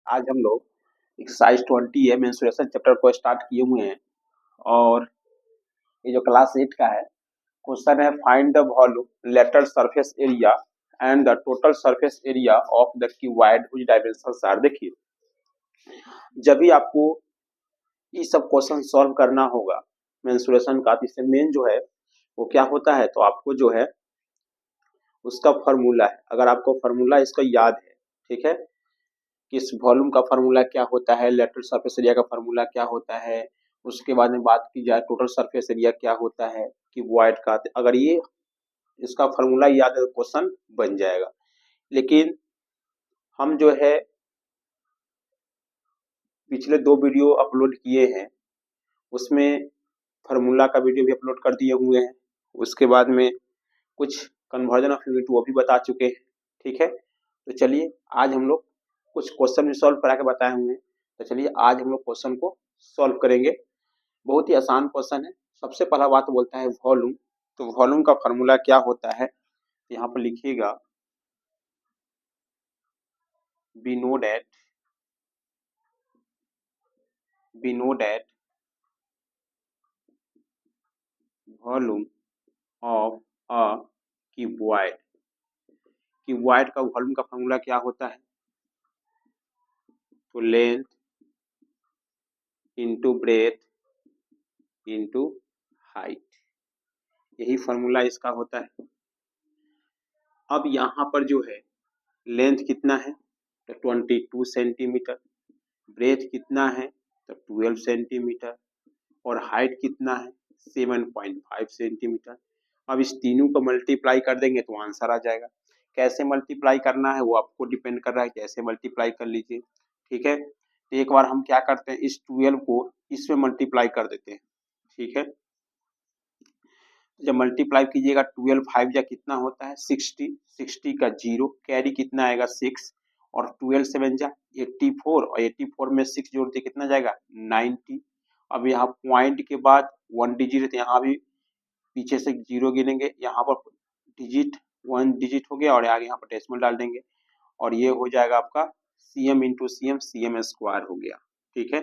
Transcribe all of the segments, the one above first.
आज हम लोग एक्सरसाइज 20 है मेंस्ट्रुएशन चैप्टर को स्टार्ट किए हुए हैं और ये जो क्लास 8 का है क्वेश्चन है find the volume lateral surface area and the total surface area of the cuboid which dimensions are. देखिए, जब भी आपको ये सब क्वेश्चन सॉल्व करना होगा मेंस्ट्रुएशन का, इससे मेन जो है वो क्या होता है, तो आपको जो है उसका फार्मूला है। अगर आपको फार्मूला इसका याद है, ठीक है, किस वॉल्यूम का फार्मूला क्या होता है, लेटरल सरफेस एरिया का फार्मूला क्या होता है, उसके बाद में बात की जाए टोटल सरफेस एरिया क्या होता है क्यूबॉइड का, अगर ये इसका फार्मूला याद है तो क्वेश्चन बन जाएगा। लेकिन हम जो है पिछले 2 वीडियो अपलोड किए हैं, उसमें फार्मूला का वीडियो भी अपलोड कर दिए हुए हैं। उसके बाद में कुछ कन्वर्जन ऑफ यूनिट वो भी बता चुके हैं, ठीक है। तो चलिए आज हम लोग कुछ क्वेश्चन भी सॉल्व करा के बताए हुए हैं, तो चलिए आज हम लोग क्वेश्चन को सॉल्व करेंगे। बहुत ही आसान क्वेश्चन है। सबसे पहला बात बोलता है वॉल्यूम, तो वॉल्यूम का फार्मूला क्या होता है, यहाँ पर लिखिएगा we know that volume of a cuboid, cuboid का वॉल्यूम का फार्मूला क्या होता है, तो length into breadth into height, यही फार्मूला इसका होता है। अब यहाँ पर जो है लेंथ कितना है, तो 22 सेंटीमीटर, ब्रेथ कितना है, तो 12 सेंटीमीटर, और हाइट कितना है, 7.5 सेंटीमीटर। अब इस तीनों को मल्टीप्लाई कर देंगे तो आंसर आ जाएगा। कैसे मल्टीप्लाई करना है वो आपको डिपेंड कर रहा है, कैसे मल्टीप्लाई कर लीजिए, ठीक है। तो एक बार हम क्या करते हैं, इस 12 को इसमें मल्टीप्लाई कर देते हैं, ठीक है। जब मल्टीप्लाई कीजिएगा 12 5 या कितना होता है 60, 60 का 0 कैरी कितना आएगा 6, और 12 7 जा 84, और 84 में 6 जोड़ते कितना जाएगा 90। अब यहाँ पॉइंट के बाद 1 डिजिट, तो यहाँ भी पीछे से 0 गिनेंगे, यहाँ पर डिजिट 1 डिजिट हो गया और आगे यहाँ पर डेसिमल डाल देंगे, और ये हो जाएगा आपका cm इंटू cm स्क्वायर हो गया, ठीक है।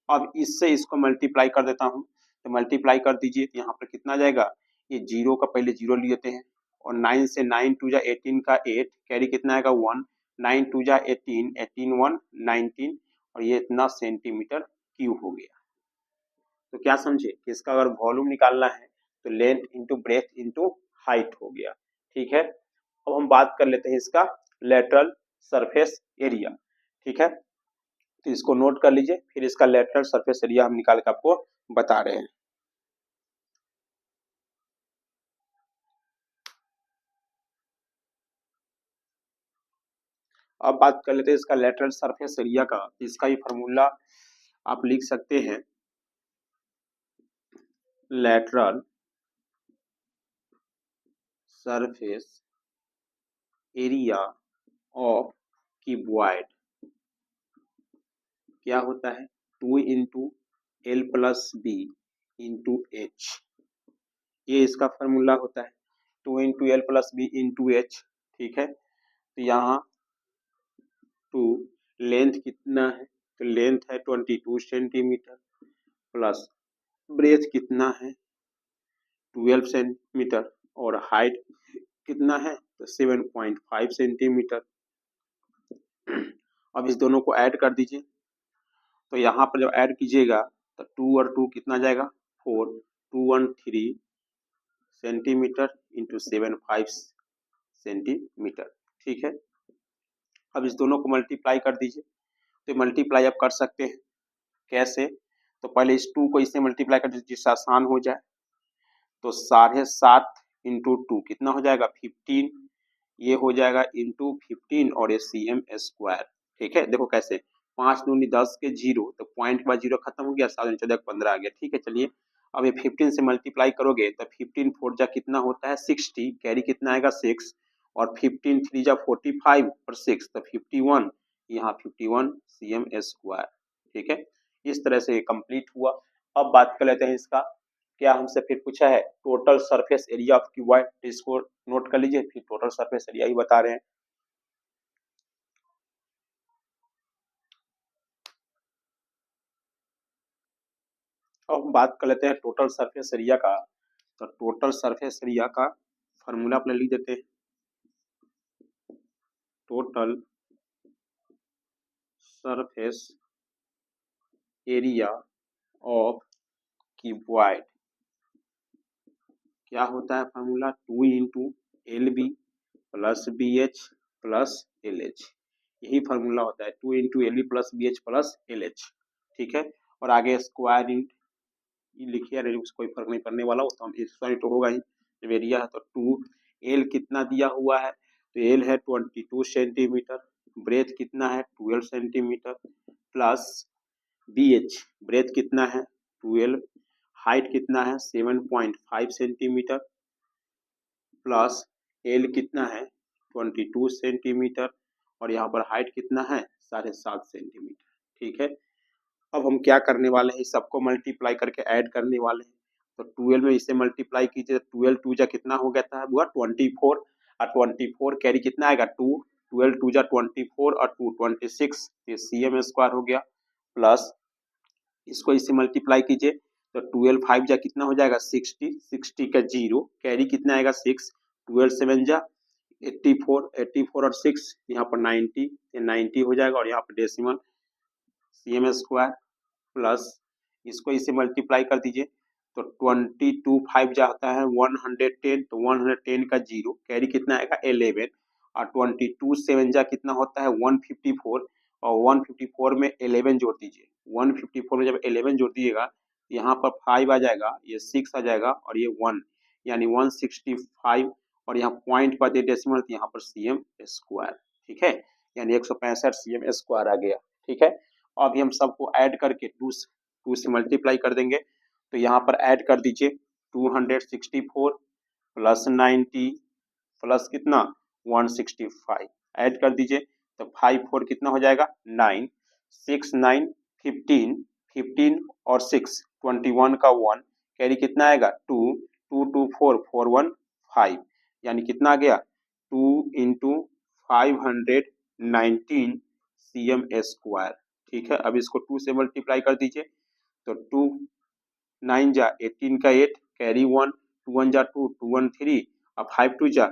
अब इससे इसको मल्टीप्लाई कर देता हूँ, तो मल्टीप्लाई कर दीजिए, यहाँ पर कितना जाएगा, ये 0 का पहले 0 ले लेते हैं, और 9 से 9 टू जा 18 का 8 कैरी कितना आएगा 1, 9 टू जा 18, 18 1 19, और ये इतना सेंटीमीटर क्यूब हो गया। तो क्या समझे कि इसका अगर वॉल्यूम निकालना है तो length into breadth into height हो गया, ठीक है। अब हम बात कर लेते हैं इसका लेटरल सरफेस एरिया, ठीक है। तो इसको नोट कर लीजिए, फिर इसका लेटरल सरफेस एरिया हम निकाल के आपको बता रहे हैं। अब बात कर लेते हैं इसका लेटरल सरफेस एरिया का। इसका ही फार्मूला आप लिख सकते हैं, lateral surface area of cuboid क्या होता है, 2 into L plus B into H, ये इसका फार्मूला होता है, 2 into L plus B into H, ठीक है। तो यहाँ 2 लेंथ कितना है, तो लेंथ है 22 सेंटीमीटर, प्लस ब्रेथ कितना है 12 सेंटीमीटर, और हाइट कितना है, तो 7.5 सेंटीमीटर। अब इस दोनों को ऐड कर दीजिए, तो यहाँ पर जब ऐड कीजिएगा तो 2 और 2 कितना जाएगा 4, 2 1 3 सेंटीमीटर इंटू 7 5 सेंटीमीटर, ठीक है। अब इस दोनों को मल्टीप्लाई कर दीजिए, तो मल्टीप्लाई आप कर सकते हैं कैसे, तो पहले इस 2 को इससे मल्टीप्लाई कर दीजिए जिससे आसान हो जाए, तो 7.5 इंटू 2 कितना हो जाएगा 15, ये हो जाएगा इंटू 15 और ये cm स्क्वायर, ठीक है। देखो कैसे 5 दूनी 10 के 0, तो पॉइंट के बाद 0 खत्म हो गया, 7 14 15 आ गया, ठीक है। चलिए अब ये 15 से मल्टीप्लाई करोगे तो 15 4 जा कितना होता है 60, कैरी कितना आएगा 6, और 15 3 जा 45 और 6 तो 51, यहाँ 51 cm स्क्वायर, ठीक है। इस तरह से कंप्लीट हुआ। अब बात कर लेते हैं इसका, क्या हमसे फिर पूछा है total surface area of cuboid, इसको नोट कर लीजिए, फिर टोटल सरफेस एरिया ही बता रहे हैं। अब हम बात कर लेते हैं टोटल सरफेस एरिया का। तो टोटल सरफेस एरिया का फॉर्मूला अपने लिख देते हैं। Total surface area of cuboid क्या होता है formula? 2 into L B plus B H plus L H, यही फॉर्मूला होता है 2 into L B plus B H plus L H. ठीक है, और आगे स्क्वायर इन लिखिए, कोई फर्क नहीं पड़ने वाला, वो तो हम स्क्वायर तो होगा ही। जब एरिया है तो 2 एल कितना दिया हुआ है? तो एल है 22 सेंटीमीटर, ब्रेथ कितना है 12 centimetre, plus B H breadth कितना है 12, हाइट कितना है 7.5 सेंटीमीटर, प्लस एल कितना है 22 सेंटीमीटर, और यहाँ पर हाइट कितना है 7.5 सेंटीमीटर। ठीक है, अब हम क्या करने वाले हैं, सबको मल्टीप्लाई करके ऐड करने वाले हैं। तो 12 में इसे मल्टीप्लाई कीजिए, 12 टू जा कितना हो गया था बुआ 24, और 24 कैरी कितना आएगा 2, 12 टू जा 24 और 2 26, ये cm स्क्वायर हो गया, प्लस इसको इसे मल्टीप्लाई कीजिए तो 12 5 जा कितना हो जाएगा 60, 60 का 0 कैरी कितना आएगा 6, 12 7 जा 84, 84 और 6 यहाँ पर 90, ये 90 हो जाएगा, और यहाँ पर डेसिमल cm स्क्वायर, प्लस इसको इसे मल्टीप्लाई कर दीजिए तो 22 5 जाता है 110, तो 110 का 0 कैरी कितना आएगा 11, और 22 7 जा कितना होता है 154, और 154 में 11 जोड़ दीजिए, 154 में जब 11 जोड़ दीजिएगा यहाँ पर 5 आ जाएगा, ये 6 आ जाएगा, और ये 1 यानी 165, और यहाँ पॉइंट पर दे डेसिमल, यहाँ पर cm स्क्वायर। ठीक है, यानी 165 cm स्क्वायर आ गया। ठीक है, अभी हम सबको ऐड करके 2 से मल्टीप्लाई कर देंगे, तो यहाँ पर ऐड कर दीजिए 264 प्लस 90 प्लस कितना 165, ऐड कर दीजिए तो 5 4 कितना हो जाएगा 9, 6 9 15, 15 और 6 21 का 1 कैरी कितना आएगा 2, 2 2 4 4 1 5, यानी कितना आ गया 2 इंटू 519 cm स्क्वायर। ठीक है, अब इसको 2 से मल्टीप्लाई कर दीजिए तो 2 9 जा 18 का 8 कैरी 1, 2 1 जा 2, 2 1 3, और 5 2 जा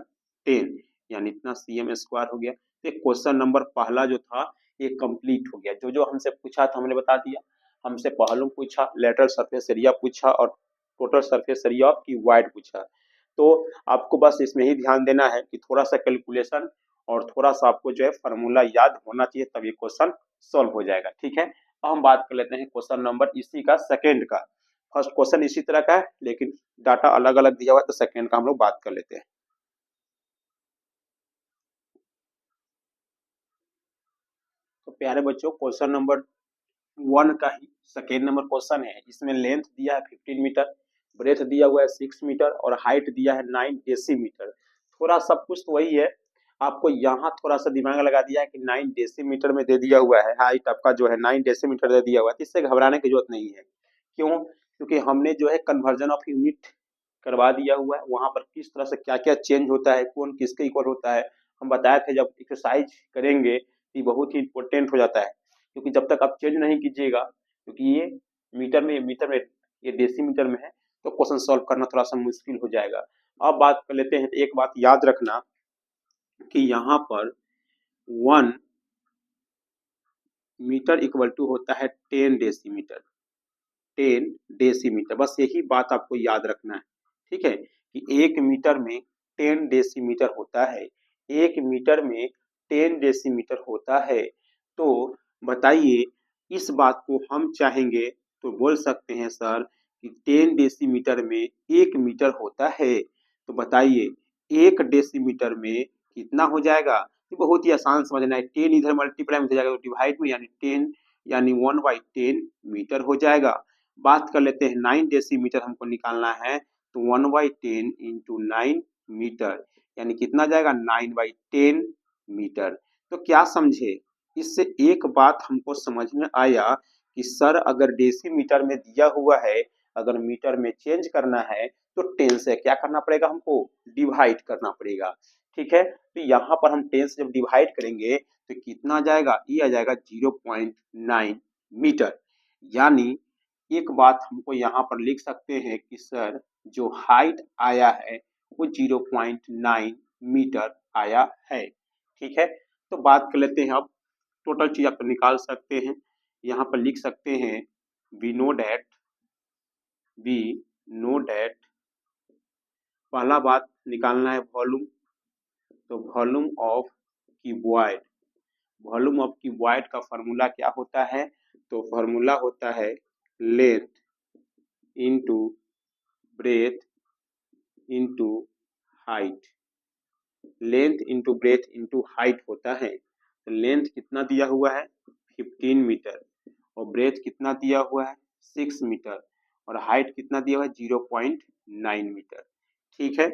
10, यानी इतना cm स्क्वायर हो गया। तो क्वेश्चन नंबर पहला जो था ये कंप्लीट हो गया। जो जो हमसे पूछा था हमने बता दिया। हमसे पहलू पूछा, लेटरल सरफेस एरिया पूछा, और total surface area of cuboid पूछा। तो आपको बस इसमें ही ध्यान देना है कि थोड़ा सा कैलकुलेशन और थोड़ा सा आपको जो है फार्मूला याद होना चाहिए, तब ये क्वेश्चन सॉल्व हो जाएगा। ठीक है, अब हम बात कर लेते हैं क्वेश्चन नंबर इसी का सेकंड का। फर्स्ट क्वेश्चन इसी तरह का है लेकिन डाटा अलग अलग दिया हुआ है, तो सेकंड का हम लोग बात कर लेते हैं। तो प्यारे बच्चों, क्वेश्चन नंबर 1 का ही सेकेंड नंबर क्वेश्चन है। इसमें लेंथ दिया है 15 मीटर, ब्रेथ दिया हुआ है 6 मीटर, और हाइट दिया है 9 डेसीमीटर। थोड़ा सब कुछ तो वही है, आपको यहाँ थोड़ा सा दिमाग लगा दिया है कि 9 डेसीमीटर में दे दिया हुआ है, हाइट आपका जो है 9 डेसीमीटर दे दिया हुआ है, इससे घबराने की जरूरत नहीं है। क्यों? क्योंकि हमने जो है कन्वर्जन ऑफ यूनिट करवा दिया हुआ है, वहां पर किस तरह से क्या क्या चेंज होता है, कौन किसके इक्वल होता है, हम बताए थे। जब एक्सरसाइज करेंगे ये बहुत ही इंपॉर्टेंट हो जाता है, क्योंकि जब तक आप चेंज नहीं कीजिएगा, क्योंकि ये मीटर में ये डेसीमीटर में है, तो क्वेश्चन सॉल्व करना थोड़ा सा मुश्किल हो जाएगा। अब बात कर लेते हैं। एक बात याद रखना कि यहाँ पर 1 मीटर इक्वल टू होता है 10 डेसीमीटर, 10 डेसीमीटर, बस यही बात आपको याद रखना है। ठीक है, कि 1 मीटर में 10 डेसीमीटर होता है, 1 मीटर में 10 डेसीमीटर होता है। तो बताइए, इस बात को हम चाहेंगे तो बोल सकते हैं सर कि 10 डेसीमीटर में 1 मीटर होता है। तो बताइए 1 डेसीमीटर में कितना हो जाएगा? तो बहुत ही आसान समझना है, 10 इधर मल्टीप्लाई में हो जाएगा तो डिवाइड में, यानी 10 यानी 1/10 मीटर हो जाएगा। बात कर लेते हैं 9 डेसीमीटर हमको निकालना है, तो 1/10 इंटू 9 मीटर, यानी कितना जाएगा 9/10 मीटर। तो क्या समझे? इससे एक बात हमको समझ में आया कि सर अगर डेसीमीटर में दिया हुआ है, अगर मीटर में चेंज करना है तो 10 से क्या करना पड़ेगा, हमको डिवाइड करना पड़ेगा। ठीक है, तो यहाँ पर हम 10 से जब डिवाइड करेंगे तो कितना जाएगा, ये आ जाएगा 0.9 मीटर। यानी एक बात हमको यहाँ पर लिख सकते हैं कि सर जो हाइट आया है वो 0.9 मीटर आया है। ठीक है, तो बात कर लेते हैं अब टोटल चीज आप निकाल सकते हैं। यहाँ पर लिख सकते हैं वी नो डैट पहला बात निकालना है वॉल्यूम, तो volume of cuboid, volume of cuboid का फॉर्मूला क्या होता है, तो फॉर्मूला होता है length into breadth into height, length into breadth into height होता है। तो लेंथ कितना दिया हुआ है 15 मीटर और ब्रेथ कितना दिया हुआ है 6 मीटर और हाइट कितना दिया हुआ है 0.9 मीटर। ठीक है,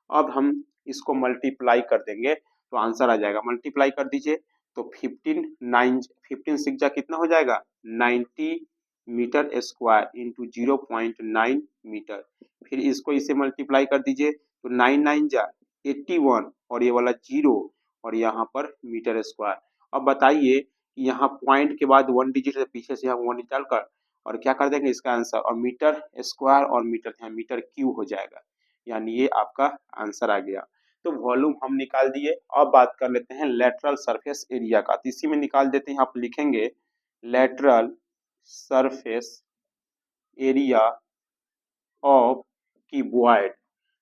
अब हम इसको मल्टीप्लाई कर देंगे तो आंसर आ जाएगा। मल्टीप्लाई कर दीजिए तो 15 6 जा कितना हो जाएगा 90 मीटर स्क्वायर इंटू 0.9 मीटर। फिर इसको इसे मल्टीप्लाई कर दीजिए तो 9 9 जा 81 और ये वाला 0 और यहाँ पर मीटर स्क्वायर। अब बताइए कि यहाँ पॉइंट के बाद 1 डिजिट से पीछे से यहाँ 1 निकाल कर और क्या कर देंगे इसका आंसर, और मीटर स्क्वायर और मीटर यहाँ मीटर क्यूब हो जाएगा, यानी ये आपका आंसर आ गया। तो वॉल्यूम हम निकाल दिए। अब बात कर लेते हैं लेटरल सरफेस एरिया का, तो इसी में निकाल देते हैं। आप लिखेंगे lateral surface area of cuboid,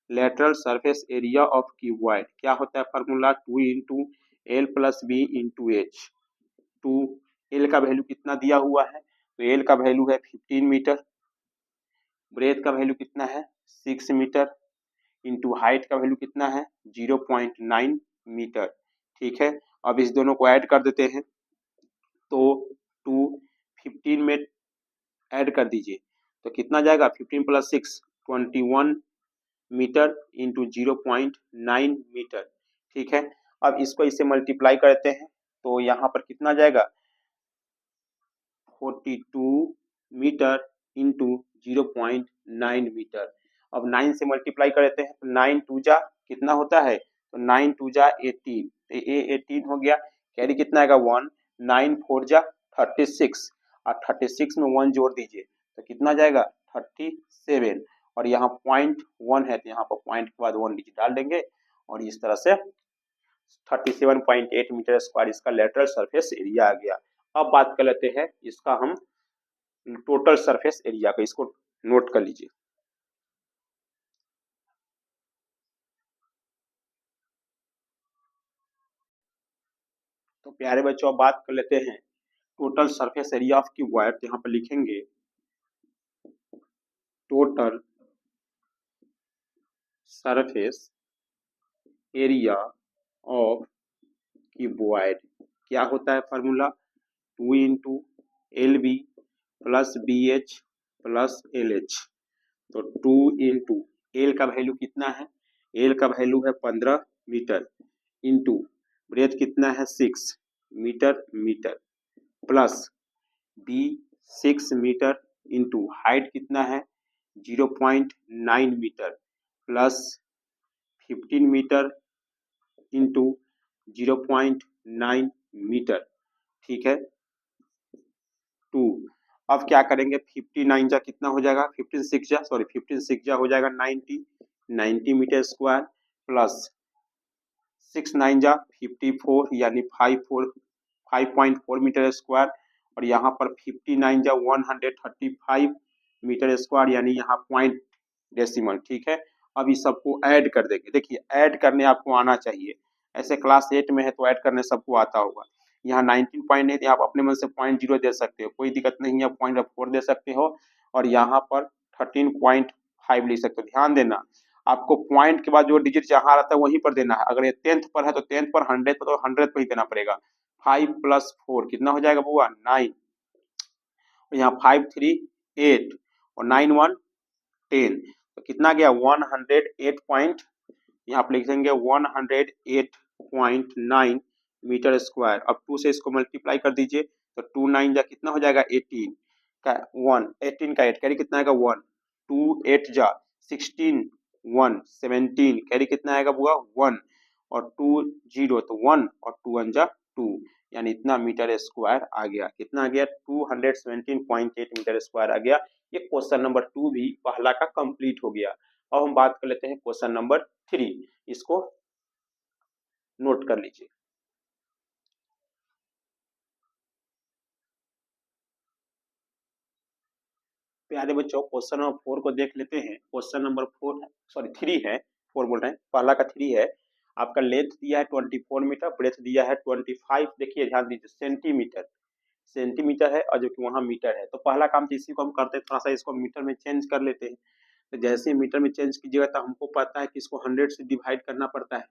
lateral surface area of cuboid क्या होता है formula 2 into L plus B into H. 2 L का वैल्यू कितना दिया हुआ है, तो एल का वैल्यू है 15 मीटर, ब्रेथ का वैल्यू कितना है 6 मीटर इंटू हाइट का वैल्यू कितना है 0.9 मीटर। ठीक है, अब इस दोनों को ऐड कर देते हैं तो 2 15 में ऐड कर दीजिए तो कितना जाएगा 15 प्लस 6 21 मीटर इंटू 0.9 मीटर। ठीक है, अब इसको इससे मल्टीप्लाई करते हैं तो यहाँ पर कितना जाएगा 42 मीटर इंटू 0.9 मीटर। अब 9 से मल्टीप्लाई करते हैं तो 9 2 जा कितना होता है, तो 9 2 जा 18, तो ये 18 हो गया, कैरी कितना आएगा 1, 9 4 जा 36 और 36 में 1 जोड़ दीजिए तो कितना जाएगा 37 और यहाँ पॉइंट 1 है तो यहाँ पर पॉइंट के बाद 1 डिजिट डाल देंगे और इस तरह से 37.8 मीटर स्क्वायर इसका लेटरल सरफेस एरिया आ गया। अब बात कर लेते हैं इसका हम टोटल सरफेस एरिया का, इसको नोट कर लीजिए। तो प्यारे बच्चों अब बात कर लेते हैं total surface area of cuboid, यहाँ पर लिखेंगे total surface area of cuboid क्या होता है formula 2 into L B plus B H plus L H. तो 2 इंटू एल का वैल्यू कितना है, एल का वैल्यू है 15 मीटर इंटू ब्रेथ कितना है 6 metre metre plus B 6 metre into height कितना है 0.9 metre plus 15 metre into 0.9 metre. ठीक है, 2 अब क्या करेंगे 59 जा कितना हो जाएगा 15 6 जा हो जाएगा 90 मीटर स्क्वायर प्लस 6 9 जा 54 यानी 5.4 मीटर स्क्वायर और यहाँ पर 59 जा 135 मीटर स्क्वायर यानी यहाँ पॉइंट डेसिमल। ठीक है, अब इस सबको ऐड कर देंगे। देखिए ऐड करने आपको आना चाहिए, ऐसे क्लास 8 में है तो ऐड करने सबको आता होगा। यहाँ 19.8 आप अपने मन से 0.0 दे सकते हो, कोई दिक्कत नहीं है, 0.4 दे सकते हो और यहाँ पर 13.5 लिख सकते हो। ध्यान देना आपको पॉइंट के बाद जो डिजिट जहाँ रहता है वहीं पर देना है, अगर ये 10th पर है तो 10th पर, 100 पर तो 100 पर ही देना पड़ेगा। 5 + 4 कितना हो जाएगा बुआ 9, यहाँ 5 3 8 और 9 1 10, तो कितना गया 108 पॉइंट, यहाँ पर लिखेंगे 108.9 मीटर स्क्वायर। अब 2 से इसको मल्टीप्लाई कर दीजिए तो 2 9 जा कितना हो जाएगा 18 का 1, 18 का 8 कैरी कितना आएगा 1, 2 8 जा 16 1 17 कैरी कितना आएगा बुआ 1 और 2 0 तो 1 और 2 1 जा 2 यानी इतना मीटर स्क्वायर आ गया। कितना आ गया? 217.8 मीटर स्क्वायर आ गया। ये क्वेश्चन नंबर 2 भी पहला का कंप्लीट हो गया। अब हम बात कर लेते हैं क्वेश्चन नंबर 3। इसको नोट कर लीजिए। प्यारे बच्चों, क्वेश्चन नंबर 4 को देख लेते हैं। क्वेश्चन नंबर 3 है, 4 बोल रहे हैं, पहला का 3 है। आपका लेंथ दिया है 24 मीटर, ब्रेथ दिया है 25। देखिए ध्यान दीजिए, सेंटीमीटर सेंटीमीटर है और जो कि वहां मीटर है। तो पहला काम तो इसी को हम करते हैं, थोड़ा सा इसको मीटर में चेंज कर लेते हैं। तो जैसे ही मीटर में चेंज कीजिएगा तो हमको पता है कि इसको 100 से डिवाइड करना पड़ता है,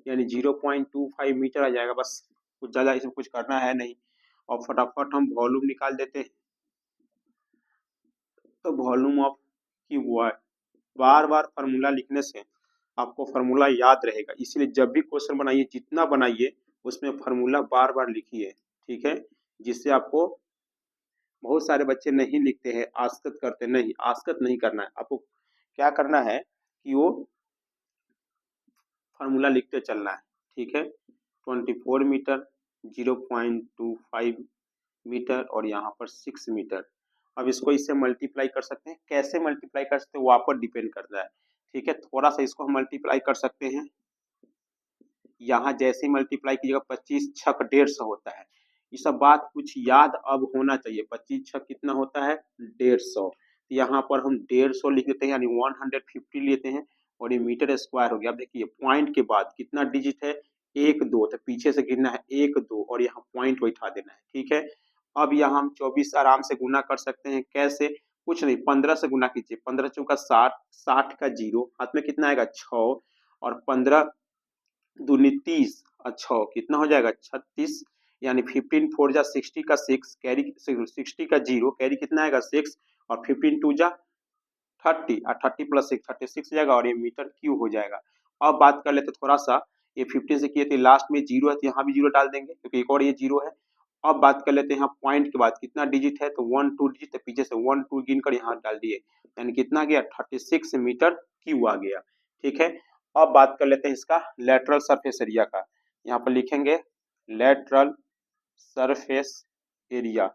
यानी 0.25 मीटर आ जाएगा। बस कुछ ज़्यादा इसमें कुछ करना है नहीं। और फटाफट हम वॉल्यूम निकाल देते हैं। तो volume of cube, bar bar formula लिखने से आपको फार्मूला याद रहेगा, इसलिए जब भी क्वेश्चन बनाइए, जितना बनाइए उसमें फार्मूला बार बार लिखिए, ठीक है। जिससे आपको, बहुत सारे बच्चे नहीं लिखते हैं, आस्कत करते नहीं, आस्कत नहीं करना है आपको। क्या करना है कि वो फार्मूला लिखते चलना है, ठीक है। 24 मीटर, 0.25 मीटर और यहाँ पर 6 मीटर। अब इसको इससे मल्टीप्लाई कर सकते हैं। कैसे मल्टीप्लाई कर सकते हैं वो आप पर डिपेंड करता है, ठीक है। थोड़ा सा इसको हम मल्टीप्लाई कर सकते हैं। यहाँ जैसे मल्टीप्लाई कीजिएगा 25 छक 150 होता है। ये सब बात कुछ याद अब होना चाहिए। 25 छक कितना होता है? 150। यहाँ पर हम 150 लिख देते हैं, यानी 150 लेते हैं और ये मीटर स्क्वायर हो गया। अब देखिए पॉइंट के बाद कितना डिजिट है? 1 2, तो पीछे से गिनना है 1 2 और यहाँ पॉइंट बैठा देना है, ठीक है। अब यहाँ हम 24 आराम से गुना कर सकते हैं। कैसे? कुछ नहीं, 15 से गुना कीजिए। 15 चौका 60, 60 का 0 हाथ में कितना आएगा? 6 और 15 दूनी 30 और 6 कितना हो जाएगा? 36। यानी 15 4 जा 60 का 6 कैरी, 60 का 0 कैरी कितना आएगा? 6 और 15 2 जा 30 और 30 प्लस 6 36 जाएगा और ये मीटर क्यूब हो जाएगा। अब बात कर लेते थोड़ा सा, ये 15 से किए थे, लास्ट में 0 है तो यहाँ भी 0 डाल देंगे क्योंकि एक और ये 0 है। अब बात कर लेते हैं यहाँ पॉइंट के बाद कितना डिजिट है, तो 1 2 डिजिट, तो पीछे से 1 2 गिनकर यहाँ डाल दिए, यानी कितना गया? 36 मीटर क्यूब आ गया, ठीक है। अब बात कर लेते हैं इसका लेटरल सरफेस एरिया का। यहाँ पर लिखेंगे lateral surface area.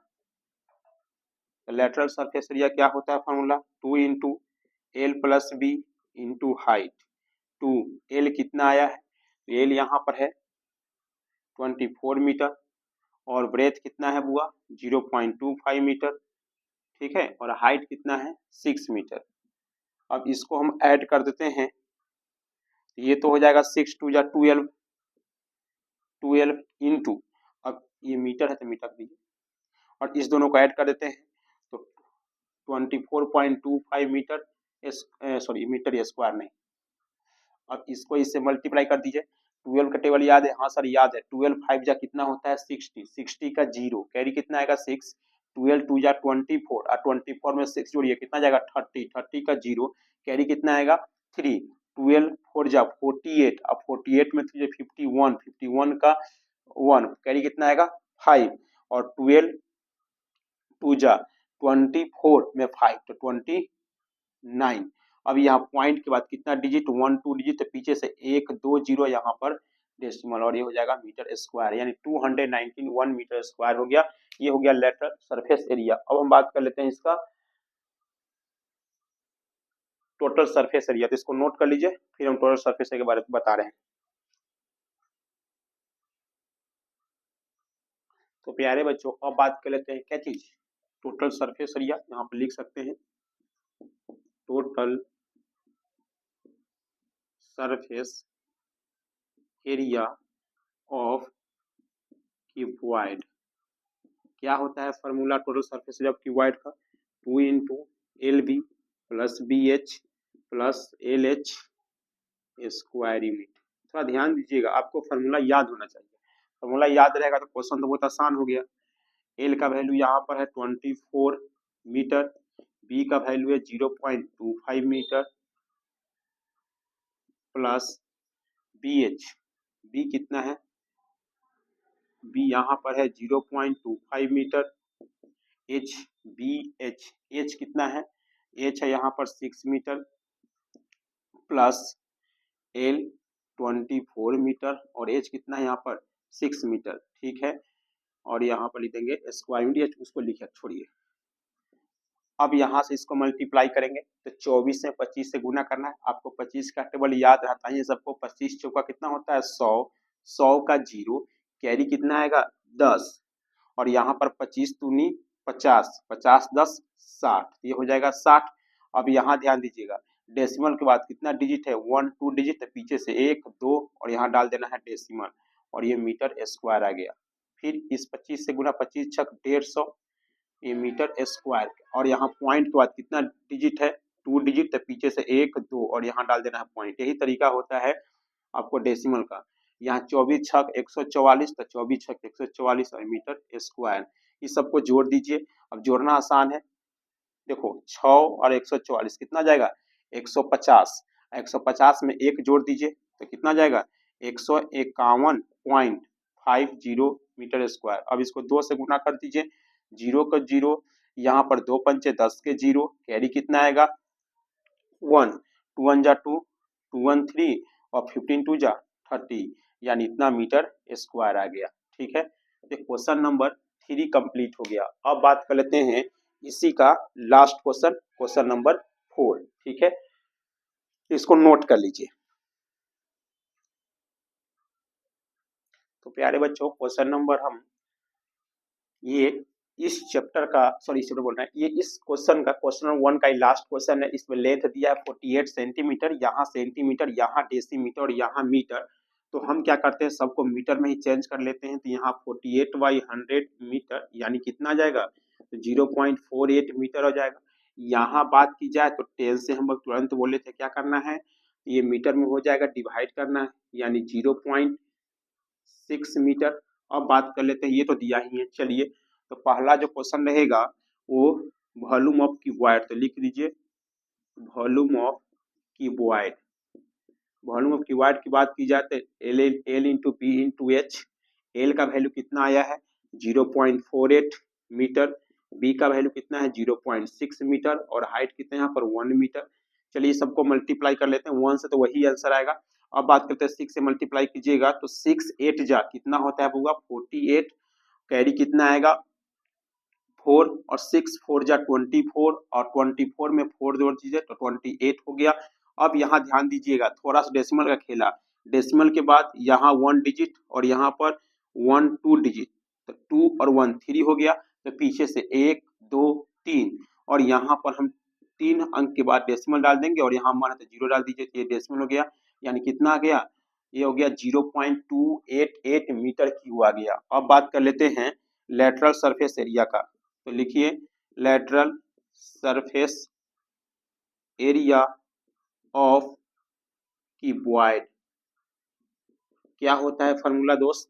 Lateral surface area क्या होता है? Formula 2 into L plus B into height. 2 L कितना आया है? एल यहाँ पर है 24 मीटर और ब्रेथ कितना है बुआ? 0.25 मीटर, ठीक है। और हाइट कितना है? 6 मीटर। अब इसको हम ऐड कर देते हैं, ये तो हो जाएगा 6 2 जा 12, 12 इंटू, अब ये मीटर है तो मीटर दीजिए और इस दोनों को ऐड कर देते हैं तो 24.25 मीटर, सॉरी मीटर स्क्वायर नहीं। अब इसको इससे मल्टीप्लाई कर दीजिए। 12 का टेबल याद है? हाँ सर याद है। 12 5 जा कितना होता है? 60, 60 का 0 कैरी कितना आएगा? 6, 12 2 जा 24 और 24 में 6 जोड़िए कितना जाएगा? 30, 30 का 0 कैरी कितना आएगा? 3, 12 4 जा 48 अब 48 में 3 51, 51 का 1 कैरी कितना आएगा? 5 और 12 2 जा 24 में 5 तो 29। अब यहाँ पॉइंट के बाद कितना डिजिट? 1 2 डिजिट, तो पीछे से 1 2 0 यहाँ पर डेसिमल और ये हो जाएगा मीटर स्क्वायर, यानी 219 मीटर स्क्वायर हो गया। ये हो गया लेटरल सरफेस एरिया। अब हम बात कर लेते हैं इसका टोटल सरफेस एरिया। तो इसको नोट कर लीजिए, फिर हम टोटल सरफेस एरिया के बारे में बता रहे हैं। तो प्यारे बच्चों अब बात कर लेते हैं क्या चीज? Total surface area. यहाँ पर लिख सकते हैं total surface area of cuboid. क्या होता है formula total surface area of cuboid का? 2 into L B plus B H plus L H square unit. थोड़ा ध्यान दीजिएगा, आपको फॉर्मूला याद होना चाहिए। फॉर्मूला याद रहेगा तो क्वेश्चन तो बहुत आसान हो गया। एल का वैल्यू यहाँ पर है 24 मीटर, बी का वैल्यू है 0.25 metre plus B H, B कितना है? बी यहाँ पर है 0.25 metre, H B H, H कितना है? एच है यहाँ पर 6 मीटर प्लस एल 24 मीटर और एच कितना है यहाँ पर? 6 मीटर, ठीक है। और यहाँ पर लिख देंगे स्क्वायर यूनिट, उसको लिखे छोड़िए। अब यहाँ से इसको मल्टीप्लाई करेंगे तो 24 से 25 से गुना करना है। आपको 25 का टेबल याद रहता है सबको। 25 चौका कितना होता है 100, 100 का 0, कैरी कितना आएगा 10, और यहाँ पर 25 दूनी 50, 50 10 60, ये हो जाएगा 60। अब यहाँ ध्यान दीजिएगा डेसिमल के बाद कितना डिजिट है 1 2 डिजिट, पीछे से 1 2 और यहाँ डाल देना है डेसिमल, और ये मीटर स्क्वायर आ गया। फिर इस 25 से गुना 25 छक 150, ये मीटर स्क्वायर। और यहाँ पॉइंट के बाद कितना डिजिट है 2 डिजिट, पीछे से 1 2 और यहाँ डाल देना है पॉइंट। यही तरीका होता है आपको डेसिमल का। यहाँ 24 छक 144, तो 24 छक 144 और मीटर स्क्वायर। इस सबको जोड़ दीजिए। अब जोड़ना आसान है, देखो 6 और 144 कितना जाएगा 150, 150 में 1 जोड़ दीजिए तो कितना जाएगा 151.50 मीटर स्क्वायर। अब इसको 2 से गुना कर दीजिए, 0 का 0, यहाँ पर 2 पंचे 10 के 0, कैरी कितना आएगा 1, 2 1 जा 2, 2 1 3 और 15 2 जा 30, यानी इतना मीटर स्क्वायर आ गया। ठीक है, तो क्वेश्चन नंबर 3 कंप्लीट हो गया। अब बात कर लेते हैं इसी का लास्ट क्वेश्चन, क्वेश्चन नंबर 4। ठीक है, इसको नोट कर लीजिए। तो प्यारे बच्चों, क्वेश्चन नंबर हम ये इस चैप्टर का, सॉरी चैप्टर बोल रहे हैं, ये इस क्वेश्चन का क्वेश्चन नंबर 1 का लास्ट क्वेश्चन है। इसमें लेंथ दिया है 48 सेंटीमीटर, यहाँ सेंटीमीटर, यहाँ डेसीमीटर और यहाँ मीटर। तो हम क्या करते हैं सबको मीटर में ही चेंज कर लेते हैं। तो यहाँ 48/100 मीटर यानी कितना जाएगा तो 0.48 मीटर हो जाएगा। यहाँ बात की जाए तो 10 से हम लोग तुरंत बोले थे क्या करना है, ये मीटर में हो जाएगा डिवाइड करना है, यानी 0.6 मीटर। अब बात कर लेते हैं, ये तो दिया ही है। चलिए, तो पहला जो क्वेश्चन रहेगा वो वॉल्यूम ऑफ क्यूबॉइड, तो लिख दीजिए volume of cuboid. Volume of cuboid की बात की जाए तो L into B into H. L का वैल्यू कितना आया है 0.48 मीटर, बी का वैल्यू कितना है 0.6 मीटर और हाइट कितना है यहाँ पर 1 मीटर। चलिए सबको मल्टीप्लाई कर लेते हैं 1 से, तो वही आंसर आएगा। अब बात करते हैं 6 से मल्टीप्लाई कीजिएगा तो 6 8 जा कितना होता है होगा 48, कैरी कितना आएगा 4 और 6 4 जा 24 और 24 में 4 जोड़ दीजिए तो 28 हो गया। अब यहाँ ध्यान दीजिएगा थोड़ा सा डेसिमल का खेला, डेसिमल के बाद यहाँ 1 डिजिट और यहाँ पर 1 2 डिजिट, तो 2 और 1 3 हो गया। तो पीछे से 1 2 3 और यहाँ पर हम 3 अंक के बाद डेसिमल डाल देंगे और यहाँ हमारा तो 0 डाल दीजिए, तो ये डेसिमल हो गया, यानी कितना आ गया ये हो गया 0.288 मीटर क्यूब आ गया। अब बात कर लेते हैं लेटरल सरफेस एरिया का, तो लिखिए lateral surface area of cuboid क्या होता है फॉर्मूला दोस्त,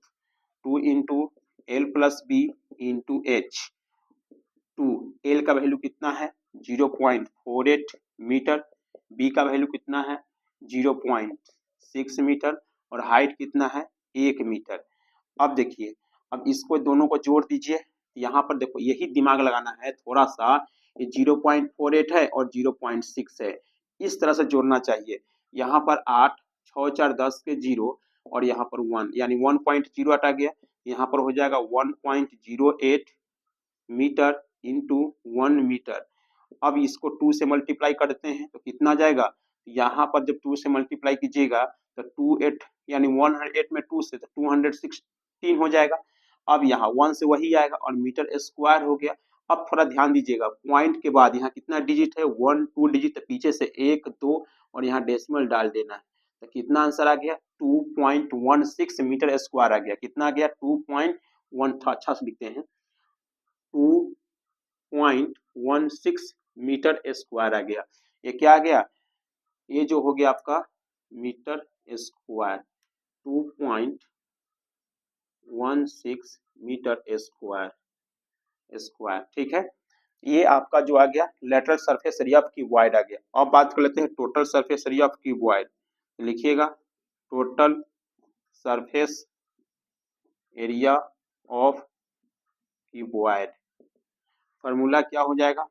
2 into L plus B into H. 2 L का वैल्यू कितना है 0.48 मीटर, बी का वैल्यू कितना है 0.6 मीटर और हाइट कितना है 1 मीटर। अब देखिए, अब इसको दोनों को जोड़ दीजिए, यहाँ पर देखो यही दिमाग लगाना है थोड़ा सा, ये 0.48 है और 0.6 है, इस तरह से जोड़ना चाहिए। यहाँ पर 8 6 4 10 के 0 और यहाँ पर 1 यानी 1.0 हटा गया, यहाँ पर हो जाएगा 1.08 मीटर इंटू 1 मीटर। अब इसको 2 से मल्टीप्लाई करते हैं तो कितना जाएगा, यहाँ पर जब 2 से मल्टीप्लाई कीजिएगा तो 28 यानी 108 में 2 से तो 216 हो जाएगा। अब यहाँ 1 से वही आएगा और मीटर स्क्वायर हो गया। अब थोड़ा ध्यान दीजिएगा पॉइंट के बाद यहाँ कितना डिजिट है 1 2 डिजिट, तो पीछे से 1 2 और यहाँ डेसिमल डाल देना है, तो कितना आंसर आ गया 2.16 मीटर स्क्वायर आ गया। कितना आ गया 2.1, अच्छा से लिखते हैं 2.16 मीटर स्क्वायर आ गया। ये क्या आ गया, ये जो हो गया आपका मीटर स्क्वायर 2.16 मीटर स्क्वायर। ठीक है, ये आपका जो आ गया lateral surface area of cuboid आ गया। अब बात कर लेते हैं total surface area of cuboid, लिखिएगा total surface area of cuboid. Formula क्या हो जाएगा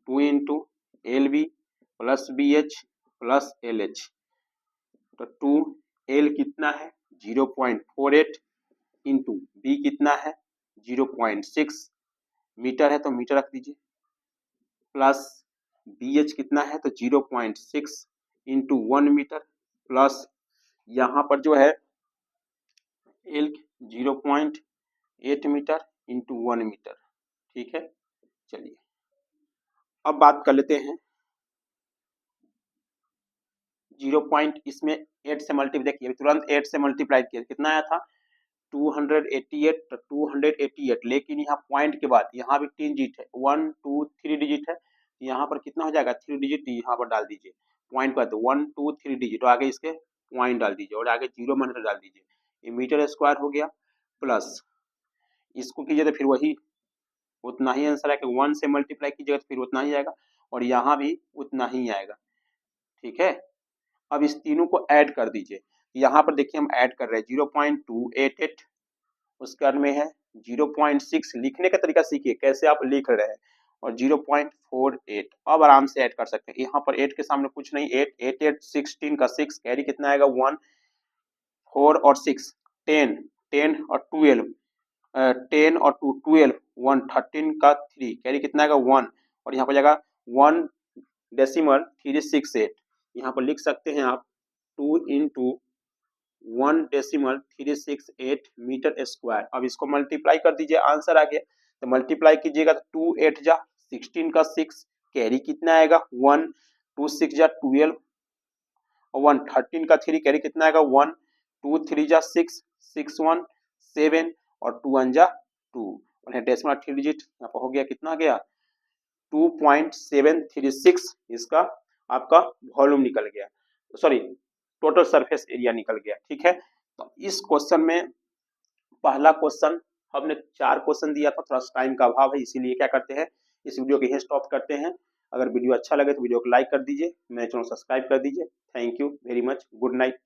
2 into L B plus B H plus L H. तो 2 एल कितना है 0.48 इंटू बी कितना है 0.6 मीटर है तो मीटर रख दीजिए, प्लस BH कितना है तो 0.6 इंटू 1 मीटर, प्लस यहाँ पर जो है L 0.8 मीटर इंटू 1 मीटर। ठीक है, चलिए अब बात कर लेते हैं 0. इसमें 8 से मल्टीप्लाई, देखिए तुरंत 8 से मल्टीप्लाई किया कितना आया था 288, तो 288, लेकिन यहाँ पॉइंट के बाद यहाँ भी 3 डिजिट है, 1 2 3 डिजिट है, यहाँ पर कितना हो जाएगा 3 डिजिट यहाँ पर डाल दीजिए, पॉइंट पर 1 2 3 डिजिट, तो आगे इसके पॉइंट डाल दीजिए और आगे 0 मीटर डाल दीजिए, ये मीटर स्क्वायर हो गया, प्लस इसको कीजिए तो फिर वही उतना ही आंसर है कि 1 से मल्टीप्लाई कीजिएगा तो फिर उतना ही आएगा और यहाँ भी उतना ही आएगा। ठीक है, अब इस तीनों को ऐड कर दीजिए, यहाँ पर देखिए हम ऐड कर रहे हैं 0.288, उसके बाद में है 0.6, लिखने का तरीका सीखिए कैसे आप लिख रहे हैं, और 0.48, अब आराम से ऐड कर सकते हैं, यहाँ पर 8 के सामने कुछ नहीं, 8 8 16 का 6 कैरी कितना आएगा 1, 4 और 6 10, 10 और 12, 10 और 2 12, 1 13 का 3 कैरी कितना आएगा 1, और यहाँ पर जाएगा 1.368, यहाँ पर लिख सकते हैं आप 2 इंटू 1.368 मीटर स्क्वायर। अब इसको मल्टीप्लाई कर दीजिए, आंसर आ गया, तो मल्टीप्लाई कीजिएगा तो 2 8 जा 16 का 6 कैरी कितना आएगा 1, 2 6 जा 12 और 1 13 का 3 कैरी कितना आएगा 1, 2 3 जा 6 6 1 7 और 2 1 जा 2 और यहाँ डेसिमल 3 डिजिट यहाँ पर हो गया, कितना गया 2.736, इसका आपका वॉल्यूम निकल गया, सॉरी टोटल सरफेस एरिया निकल गया। ठीक है, तो इस क्वेश्चन में पहला क्वेश्चन हमने 4 क्वेश्चन दिया था, थोड़ा टाइम का अभाव है इसीलिए क्या करते हैं इस वीडियो को यहीं स्टॉप करते हैं। अगर वीडियो अच्छा लगे तो वीडियो को लाइक कर दीजिए, मेरे चैनल सब्सक्राइब कर दीजिए। Thank you very much, good night.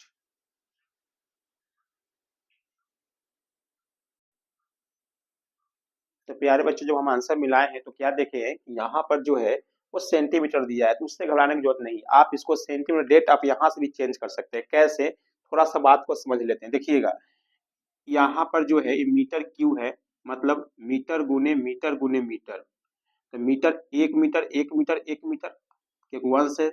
तो प्यारे बच्चों जब हम आंसर मिलाए हैं तो क्या देखे यहाँ पर जो है वो सेंटीमीटर दिया है, तो उससे घबराने की जरूरत नहीं, आप इसको सेंटीमीटर डेट आप यहाँ से भी चेंज कर सकते हैं। कैसे, थोड़ा सा बात को समझ लेते हैं। देखिएगा यहाँ पर जो है मीटर क्यू है, मतलब मीटर गुने मीटर गुने मीटर, तो मीटर 1 मीटर 1 मीटर 1 मीटर के 1 से,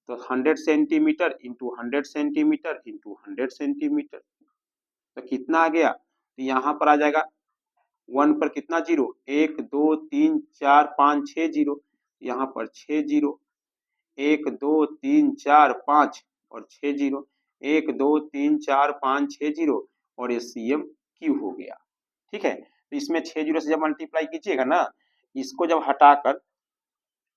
तो 100 centimetre into 100 centimetre into 100 centimetre, तो कितना आ गया, तो यहाँ पर आ जाएगा 1 पर कितना जीरो, 1 2 3 4 5 6 जीरो, यहाँ पर 6 जीरो, 1 2 3 4 5 और 6 जीरो, 1 2 3 4 5 6 जीरो और ये CM क्यू हो गया। ठीक है, तो इसमें 6 जीरो से जब मल्टीप्लाई कीजिएगा ना, इसको जब हटाकर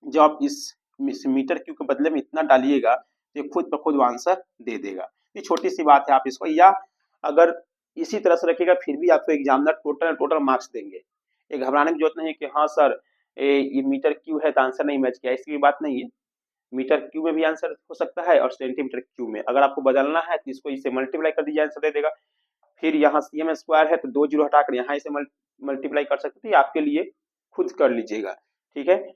जब आप इस मीटर क्यू के बदले में इतना डालिएगा तो ये खुद ब खुद आंसर दे देगा। ये छोटी सी बात है, आप इसको, या अगर इसी तरह से रखिएगा फिर भी आपको एग्जामिनर टोटल मार्क्स देंगे। ये घबराने की जरूरत नहीं है कि हाँ सर ये मीटर क्यू है तो आंसर नहीं मैच किया, इसकी बात नहीं है। मीटर क्यू में भी आंसर हो सकता है और सेंटीमीटर क्यू में, अगर आपको बदलना है तो इसको इसे मल्टीप्लाई कर दीजिए, आंसर दे देगा। फिर यहाँ CM स्क्वायर है तो 2 जीरो हटाकर यहाँ इसे मल्टीप्लाई कर सकते हैं, आपके लिए खुद कर लीजिएगा। ठीक है,